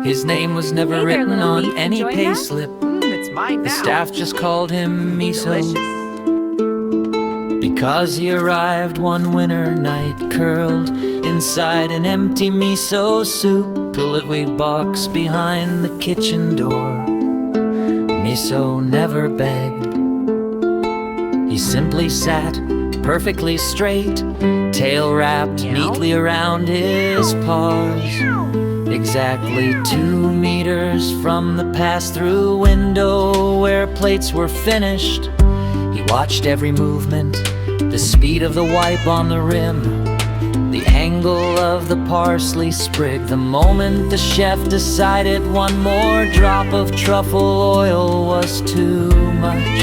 His name was never Hey there, written little on thief. any Enjoying that? payslip. It's mine The now. staff just called him Miso, Delicious. because he arrived one winter night, curled inside an empty miso soup delivery box behind the kitchen door. Miso never begged. He simply sat perfectly straight, tail wrapped neatly around his paws. Exactly 2 meters from the pass-through window where plates were finished, he watched every movement, the speed of the wipe on the rim, the angle of the parsley sprig, the moment the chef decided one more drop of truffle oil was too much.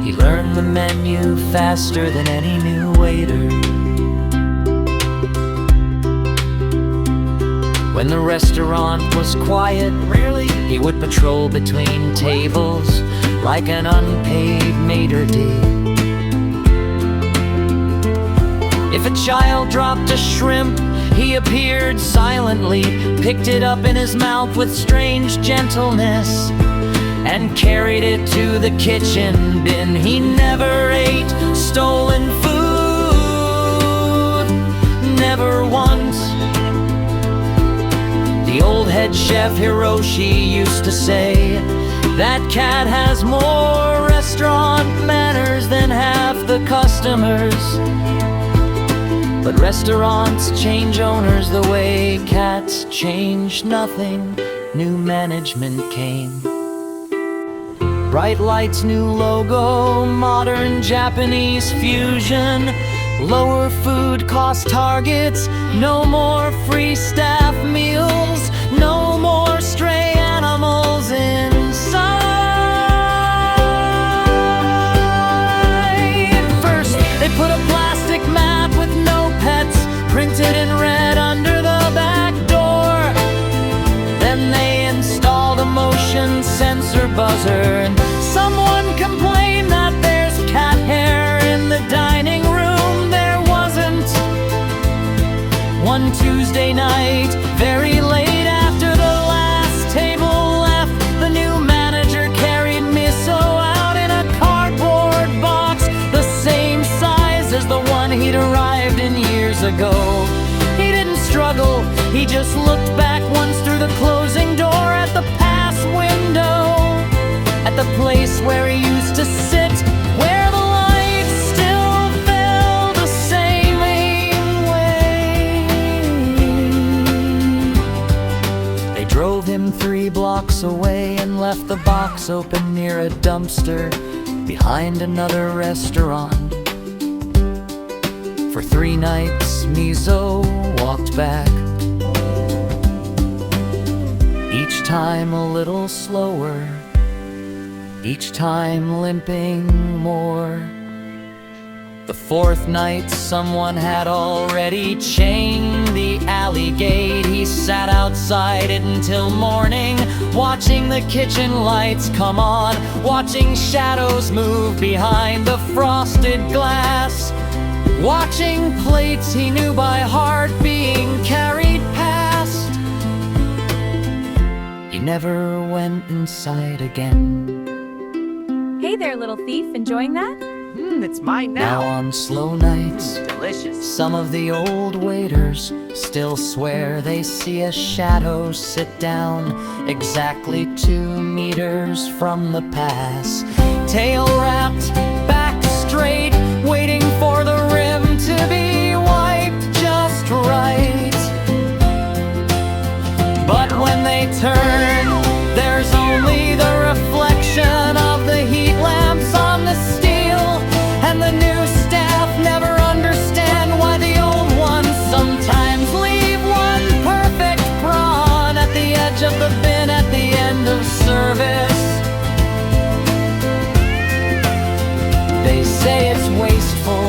He learned the menu faster than any new waiter. When the restaurant was quiet, he would patrol between tables like an unpaid maitre d'. If a child dropped a shrimp, he appeared silently, picked it up in his mouth with strange gentleness, and carried it to the kitchen bin. He never ate stolen food, never once. The old head chef Hiroshi used to say, that cat has more restaurant manners than half the customers. But restaurants change owners the way cats change nothing. New management came. Bright lights, new logo, modern Japanese fusion, lower food cost targets, no more free staff meals, no more stray animals inside. First, they put a plastic mat with no pets printed in red under the back door. Then they installed a motion sensor buzzer, and someone complained that there's cat hair in the dining room. There wasn't. One Tuesday night, very late after the last table left, the new manager carried Miso out in a cardboard box, the same size as the one he'd arrived in years ago. He didn't struggle, he just looked back once through the closing door at the pass window, at the place where he used to sit, where the light still fell the same way. They drove him 3 blocks away and left the box open near a dumpster behind another restaurant. For 3 nights, Miso walked back, each time a little slower, each time limping more. The 4th night, someone had already chained the alley gate. He sat outside it until morning, watching the kitchen lights come on, watching shadows move behind the frosted glass, watching plates he knew by heart being carried past. He never went inside again. Hey there, little thief. Enjoying that? It's mine Now now. on slow nights, Delicious. some of the old waiters still swear they see a shadow sit down exactly 2 meters from the pass, tail wrapped, back straight, waiting for the rim to be wiped just right. But when they turn, there's only the reflection of the heat lamps on the steel, and the new staff never understand why the old ones sometimes leave one perfect prawn at the edge of the bin at the end of service. They say it's wasteful.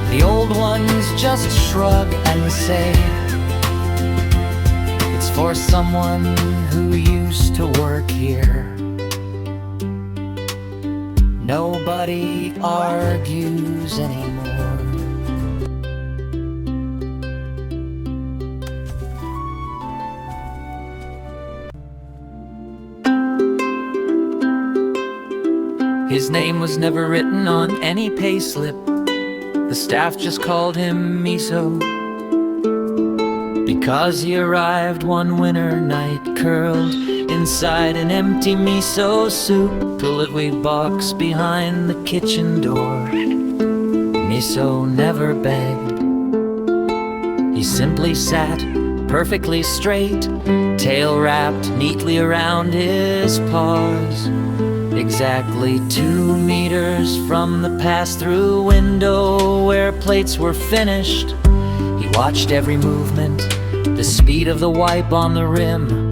The old ones just shrug and say, it's for someone who used to work here. Nobody argues anymore. His name was never written on any payslip. The staff just called him Miso, because he arrived one winter night curled inside an empty miso soup toilet box behind the kitchen door. Miso never begged. He simply sat perfectly straight, tail wrapped neatly around his paws, exactly 2 meters from the pass-through window where plates were finished. He watched every movement, the speed of the wipe on the rim,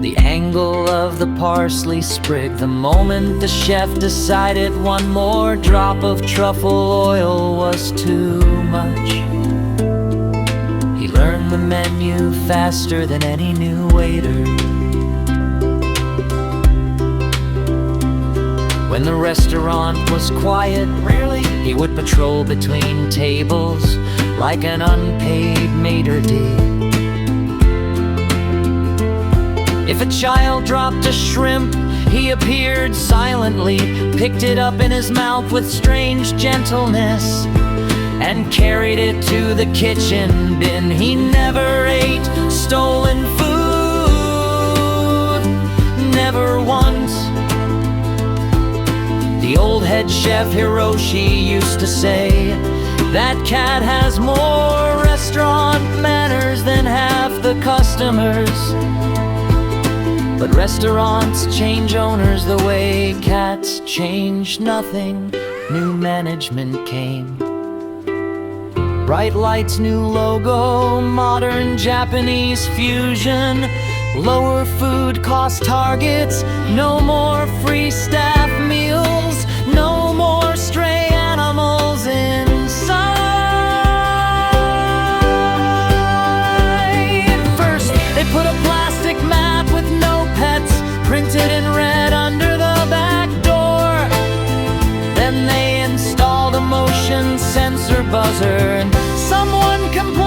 the angle of the parsley sprig, the moment the chef decided one more drop of truffle oil was too much. He learned the menu faster than any new waiter. When the restaurant was quiet, rarely he would patrol between tables like an unpaid maitre d'. If a child dropped a shrimp, he appeared silently, picked it up in his mouth with strange gentleness, and carried it to the kitchen bin. He never ate stolen food, never once. The old head chef Hiroshi used to say, that cat has more restaurant manners than half the customers. But restaurants change owners the way cats change nothing. New management came. Bright lights, new logo, modern Japanese fusion, lower food cost targets, no more free staff meals, no more stray animals inside. First, they put a plastic map with no pets printed in red under the back door. Then they installed a motion sensor buzzer, and someone complained